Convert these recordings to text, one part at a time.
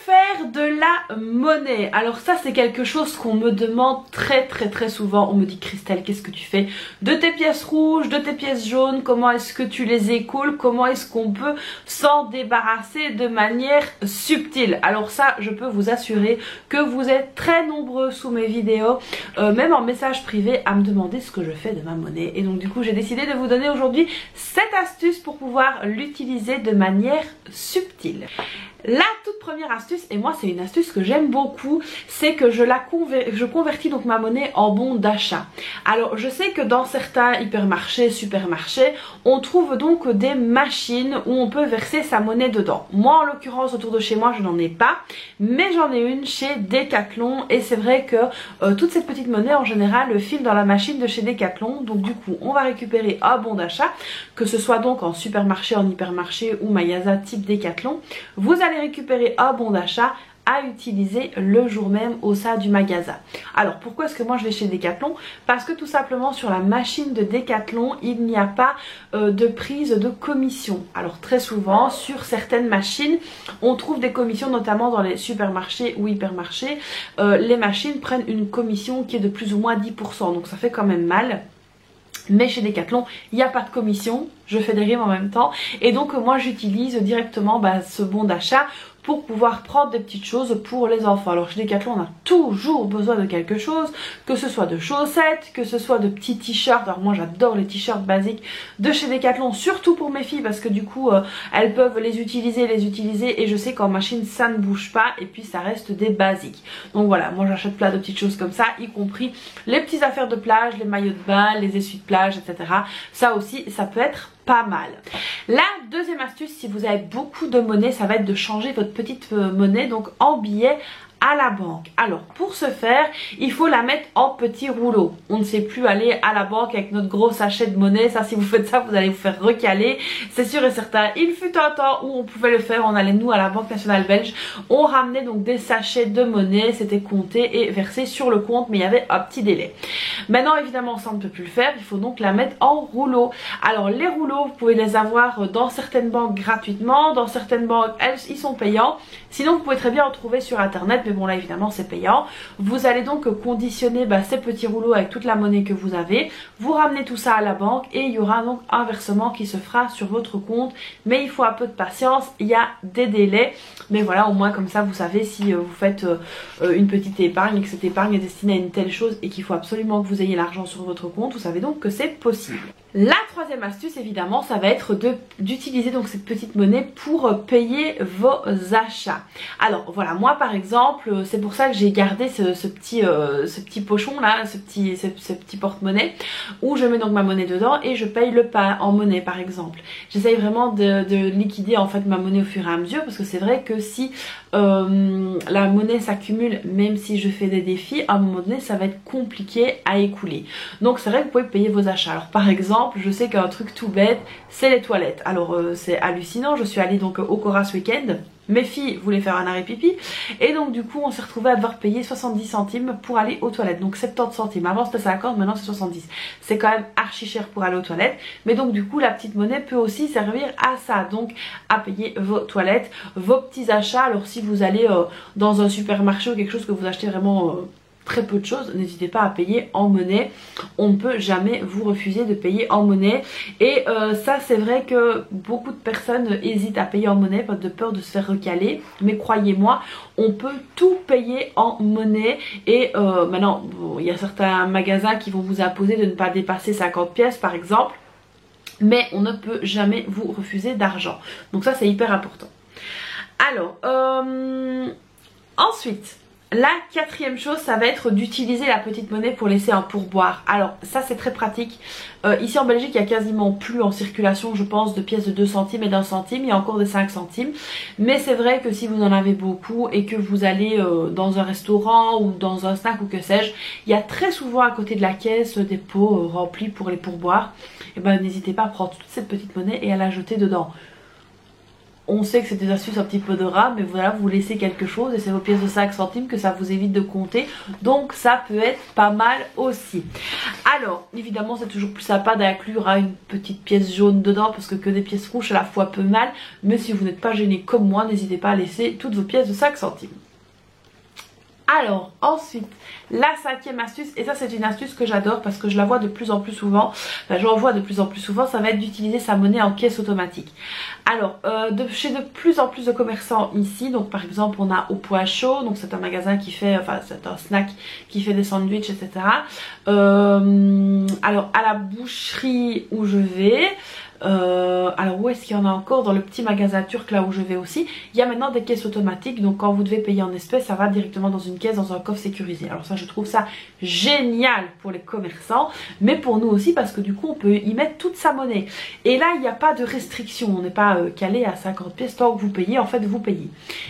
faire de la monnaie. Alors ça c'est quelque chose qu'on me demande très souvent. On me dit Christelle, qu'est-ce que tu fais de tes pièces rouges, de tes pièces jaunes, comment est-ce que tu les écoules, comment est-ce qu'on peut s'en débarrasser de manière subtile. Alors ça je peux vous assurer que vous êtes très nombreux sous mes vidéos, même en message privé, à me demander ce que je fais de ma monnaie. Et donc du coup j'ai décidé de vous donner aujourd'hui cette astuce pour pouvoir l'utiliser de manière subtile. La toute première astuce, et moi c'est une astuce que j'aime beaucoup, c'est que je convertis donc ma monnaie en bon d'achat. Alors je sais que dans certains hypermarchés, supermarchés, on trouve donc des machines où on peut verser sa monnaie dedans. Moi en l'occurrence autour de chez moi je n'en ai pas, mais j'en ai une chez Decathlon et c'est vrai que toute cette petite monnaie en général file dans la machine de chez Decathlon. Donc du coup on va récupérer un bon d'achat, que ce soit donc en supermarché, en hypermarché ou magasin type Decathlon. Vous allez récupérer un bon d'achat à utiliser le jour même au sein du magasin. Alors pourquoi est-ce que moi je vais chez Decathlon? Parce que tout simplement sur la machine de Decathlon il n'y a pas de prise de commission. Alors très souvent sur certaines machines on trouve des commissions, notamment dans les supermarchés ou hypermarchés. Les machines prennent une commission qui est de plus ou moins 10%, donc ça fait quand même mal. Mais chez Decathlon il n'y a pas de commission, je fais des rimes en même temps, et donc moi j'utilise directement ce bon d'achat pour pouvoir prendre des petites choses pour les enfants. Alors chez Decathlon on a toujours besoin de quelque chose, que ce soit de chaussettes, que ce soit de petits t-shirts. Alors moi j'adore les t-shirts basiques de chez Decathlon, surtout pour mes filles, parce que du coup elles peuvent les utiliser et je sais qu'en machine ça ne bouge pas et puis ça reste des basiques. Donc voilà, moi j'achète plein de petites choses comme ça, y compris les petites affaires de plage, les maillots de bain, les essuies de plage, etc. Ça aussi ça peut être pas mal. La deuxième astuce, si vous avez beaucoup de monnaie, ça va être de changer votre petite monnaie donc en billets à la banque. Alors pour ce faire il faut la mettre en petits rouleaux. On ne sait plus aller à la banque avec notre gros sachet de monnaie. Ça, si vous faites ça vous allez vous faire recaler, c'est sûr et certain. Il fut un temps où on pouvait le faire. On allait nous à la Banque Nationale Belge, on ramenait donc des sachets de monnaie, c'était compté et versé sur le compte, mais il y avait un petit délai. Maintenant évidemment ça on ne peut plus le faire, il faut donc la mettre en rouleau. Alors les rouleaux vous pouvez les avoir dans certaines banques gratuitement, dans certaines banques ils sont payants, sinon vous pouvez très bien en trouver sur internet, mais bon là évidemment c'est payant. Vous allez donc conditionner ces petits rouleaux avec toute la monnaie que vous avez, vous ramenez tout ça à la banque et il y aura donc un versement qui se fera sur votre compte, mais il faut un peu de patience, il y a des délais, mais voilà, au moins comme ça vous savez si vous faites une petite épargne et que cette épargne est destinée à une telle chose et qu'il faut absolument que vous ayez l'argent sur votre compte, vous savez donc que c'est possible. La troisième astuce évidemment ça va être d'utiliser donc cette petite monnaie pour payer vos achats. Alors voilà, moi par exemple c'est pour ça que j'ai gardé ce petit pochon là, ce petit porte-monnaie où je mets donc ma monnaie dedans et je paye le pain en monnaie par exemple. J'essaye vraiment de liquider en fait ma monnaie au fur et à mesure, parce que c'est vrai que si la monnaie s'accumule, même si je fais des défis, à un moment donné ça va être compliqué à écouler. Donc c'est vrai que vous pouvez payer vos achats. Alors par exemple je sais qu'un truc tout bête c'est les toilettes. Alors c'est hallucinant, je suis allée donc au Cora ce week-end, mes filles voulaient faire un arrêt pipi et donc du coup on s'est retrouvé à devoir payer 70 centimes pour aller aux toilettes, donc 70 centimes, avant c'était 50, maintenant c'est 70, c'est quand même archi cher pour aller aux toilettes, mais donc du coup la petite monnaie peut aussi servir à ça, donc à payer vos toilettes, vos petits achats. Alors si vous allez dans un supermarché ou quelque chose que vous achetez vraiment très peu de choses, n'hésitez pas à payer en monnaie, on ne peut jamais vous refuser de payer en monnaie. Et ça c'est vrai que beaucoup de personnes hésitent à payer en monnaie de peur de se faire recaler, mais croyez-moi on peut tout payer en monnaie. Et maintenant il y a certains magasins qui vont vous imposer de ne pas dépasser 50 pièces par exemple, mais on ne peut jamais vous refuser d'argent, donc ça c'est hyper important. Alors ensuite la quatrième chose ça va être d'utiliser la petite monnaie pour laisser un pourboire. Alors ça c'est très pratique. Ici en Belgique il y a quasiment plus en circulation je pense de pièces de 2 centimes et d'1 centime, il y a encore des 5 centimes. Mais c'est vrai que si vous en avez beaucoup et que vous allez dans un restaurant ou dans un snack ou que sais-je, il y a très souvent à côté de la caisse des pots remplis pour les pourboires. Et ben n'hésitez pas à prendre toute cette petite monnaie et à la jeter dedans. on sait que c'est des astuces un petit peu de rat, mais voilà, vous laissez quelque chose et c'est vos pièces de 5 centimes que ça vous évite de compter. Donc ça peut être pas mal aussi. Alors, évidemment, c'est toujours plus sympa d'inclure une petite pièce jaune dedans parce que des pièces rouges à la fois peut mal. Mais si vous n'êtes pas gêné comme moi, n'hésitez pas à laisser toutes vos pièces de 5 centimes. Alors ensuite, la 5e astuce, et ça c'est une astuce que j'adore parce que je la vois de plus en plus souvent, enfin j'en vois de plus en plus souvent, ça va être d'utiliser sa monnaie en caisse automatique. Alors chez de plus en plus de commerçants ici, donc par exemple on a Au Point Chaud, donc c'est un magasin qui fait, enfin c'est un snack qui fait des sandwichs, etc. Alors à la boucherie où je vais, alors où est-ce qu'il y en a encore? Dans le petit magasin turc là où je vais aussi, il y a maintenant des caisses automatiques, donc quand vous devez payer en espèces, ça va directement dans une caisse, dans un coffre sécurisé. Alors ça je trouve ça génial pour les commerçants, mais pour nous aussi parce que du coup on peut y mettre toute sa monnaie. Et là il n'y a pas de restriction, on n'est pas calé à 50 pièces, tant que vous payez, en fait vous payez.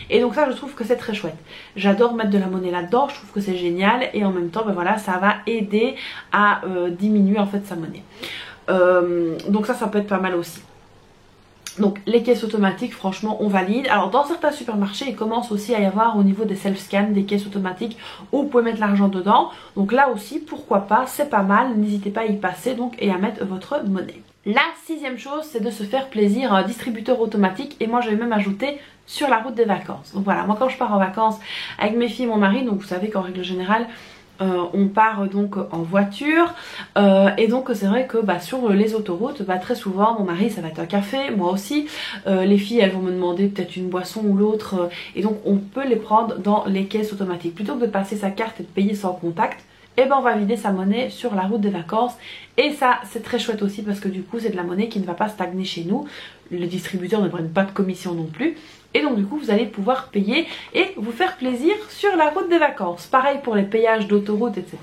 Et donc ça je trouve que c'est très chouette. J'adore mettre de la monnaie là-dedans, je trouve que c'est génial et en même temps ben voilà, ça va aider à diminuer en fait sa monnaie. Donc ça peut être pas mal aussi. Donc les caisses automatiques, franchement on valide. Alors dans certains supermarchés il commence aussi à y avoir au niveau des self-scan des caisses automatiques où vous pouvez mettre l'argent dedans. Donc là aussi pourquoi pas, c'est pas mal, n'hésitez pas à y passer donc et à mettre votre monnaie. La 6e chose c'est de se faire plaisir à un distributeur automatique, et moi je vais même ajouter sur la route des vacances. Donc voilà, moi quand je pars en vacances avec mes filles et mon mari, donc vous savez qu'en règle générale on part donc en voiture et donc c'est vrai que sur les autoroutes, très souvent mon mari ça va être un café, moi aussi, les filles elles vont me demander peut-être une boisson ou l'autre, et donc on peut les prendre dans les caisses automatiques. Plutôt que de passer sa carte et de payer sans contact, et ben on va vider sa monnaie sur la route des vacances, et ça c'est très chouette aussi parce que du coup c'est de la monnaie qui ne va pas stagner chez nous, les distributeurs ne prennent pas de commission non plus. Et donc du coup vous allez pouvoir payer et vous faire plaisir sur la route des vacances. Pareil pour les payages d'autoroute, etc.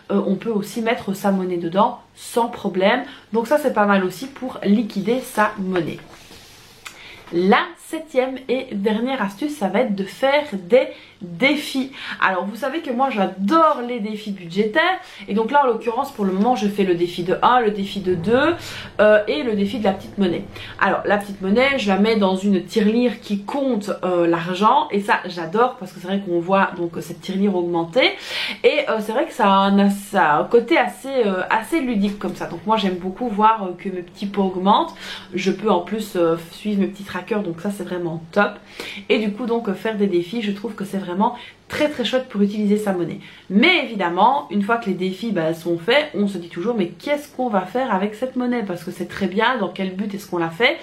On peut aussi mettre sa monnaie dedans sans problème. Donc ça c'est pas mal aussi pour liquider sa monnaie. La 7e et dernière astuce, ça va être de faire des défis. Alors vous savez que moi j'adore les défis budgétaires, et donc là en l'occurrence pour le moment je fais le défi de 1, le défi de 2 et le défi de la petite monnaie. Alors la petite monnaie je la mets dans une tirelire qui compte l'argent, et ça j'adore parce que c'est vrai qu'on voit donc cette tirelire augmenter, et c'est vrai que ça a un côté assez ludique comme ça. Donc moi j'aime beaucoup voir que mes petits pots augmentent. Je peux en plus suivre mes petits trackers, donc ça c'est vraiment top. Et du coup donc faire des défis, je trouve que c'est vraiment très très chouette pour utiliser sa monnaie. Mais évidemment une fois que les défis sont faits, on se dit toujours mais qu'est-ce qu'on va faire avec cette monnaie, parce que c'est très bien, dans quel but est-ce qu'on l'a fait,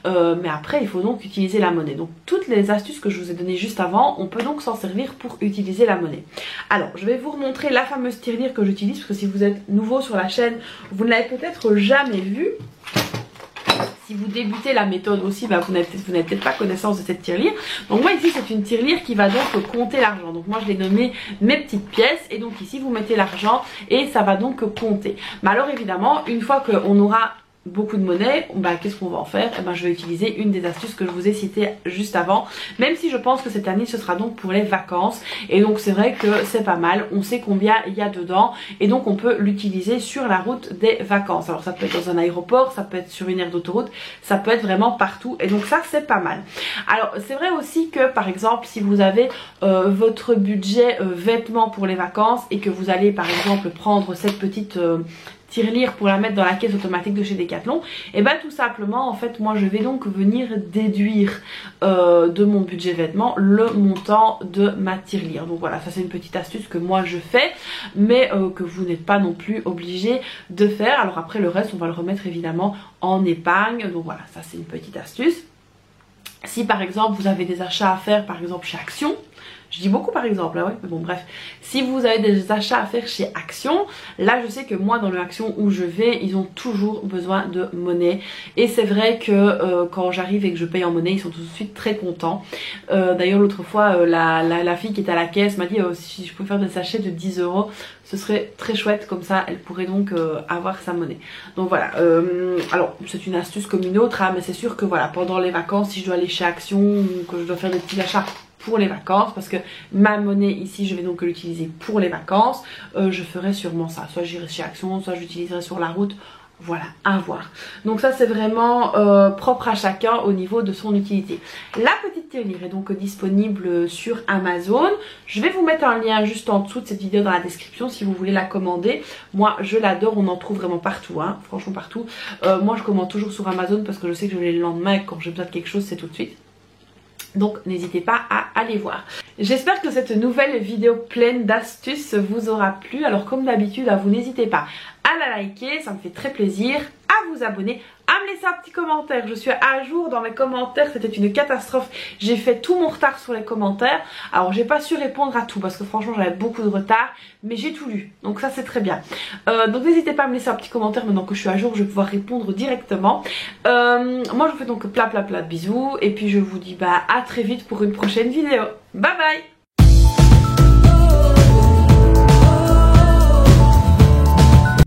mais après il faut donc utiliser la monnaie. Donc toutes les astuces que je vous ai données juste avant, on peut donc s'en servir pour utiliser la monnaie. Alors je vais vous remontrer la fameuse tirelire que j'utilise, parce que si vous êtes nouveau sur la chaîne, vous ne l'avez peut-être jamais vue. Si vous débutez la méthode aussi, vous n'avez peut-être pas connaissance de cette tirelire. Donc moi ici c'est une tirelire qui va donc compter l'argent. Donc moi je l'ai nommé mes petites pièces, et donc ici vous mettez l'argent et ça va donc compter. Mais alors évidemment une fois qu'on aura beaucoup de monnaie, qu'est-ce qu'on va en faire? Je vais utiliser une des astuces que je vous ai citées juste avant, même si je pense que cette année ce sera donc pour les vacances, et donc c'est vrai que c'est pas mal, on sait combien il y a dedans, et donc on peut l'utiliser sur la route des vacances. Alors ça peut être dans un aéroport, ça peut être sur une aire d'autoroute, ça peut être vraiment partout, et donc ça c'est pas mal. Alors c'est vrai aussi que par exemple si vous avez votre budget vêtements pour les vacances, et que vous allez par exemple prendre cette petite tirelire pour la mettre dans la caisse automatique de chez Decathlon, et tout simplement en fait moi je vais donc venir déduire de mon budget vêtements le montant de ma tirelire. Donc voilà, ça c'est une petite astuce que moi je fais, mais que vous n'êtes pas non plus obligé de faire. Alors après le reste on va le remettre évidemment en épargne, donc voilà, ça c'est une petite astuce. Si par exemple vous avez des achats à faire par exemple chez Action, je dis beaucoup par exemple, là, ouais, mais bon bref, si vous avez des achats à faire chez Action, là je sais que moi dans le Action où je vais, ils ont toujours besoin de monnaie, et c'est vrai que quand j'arrive et que je paye en monnaie, ils sont tout de suite très contents. D'ailleurs l'autre fois la fille qui était à la caisse m'a dit si je pouvais faire des sachets de 10 €, ce serait très chouette, comme ça elle pourrait donc avoir sa monnaie. Donc voilà, alors c'est une astuce comme une autre, mais c'est sûr que voilà, pendant les vacances, si je dois aller chez Action ou que je dois faire des petits achats pour les vacances, parce que ma monnaie ici je vais donc l'utiliser pour les vacances, je ferai sûrement ça, soit j'irai chez Action, soit j'utiliserai sur la route voilà, à voir. Donc ça c'est vraiment propre à chacun au niveau de son utilité. La petite tirelire est donc disponible sur Amazon. Je vais vous mettre un lien juste en dessous de cette vidéo dans la description si vous voulez la commander. Moi je l'adore, on en trouve vraiment partout, hein, franchement partout. Moi je commande toujours sur Amazon parce que je sais que je l'ai le lendemain et quand j'ai besoin de quelque chose c'est tout de suite. Donc n'hésitez pas à aller voir. J'espère que cette nouvelle vidéo pleine d'astuces vous aura plu. Alors comme d'habitude, vous n'hésitez pas à la liker, ça me fait très plaisir, à vous abonner, à me laisser un petit commentaire. Je suis à jour dans mes commentaires, c'était une catastrophe. J'ai fait tout mon retard sur les commentaires. Alors j'ai pas su répondre à tout parce que franchement j'avais beaucoup de retard, mais j'ai tout lu. Donc ça c'est très bien. Donc n'hésitez pas à me laisser un petit commentaire maintenant que je suis à jour, je vais pouvoir répondre directement. Moi je vous fais donc plein de bisous et puis je vous dis à très vite pour une prochaine vidéo. Bye bye.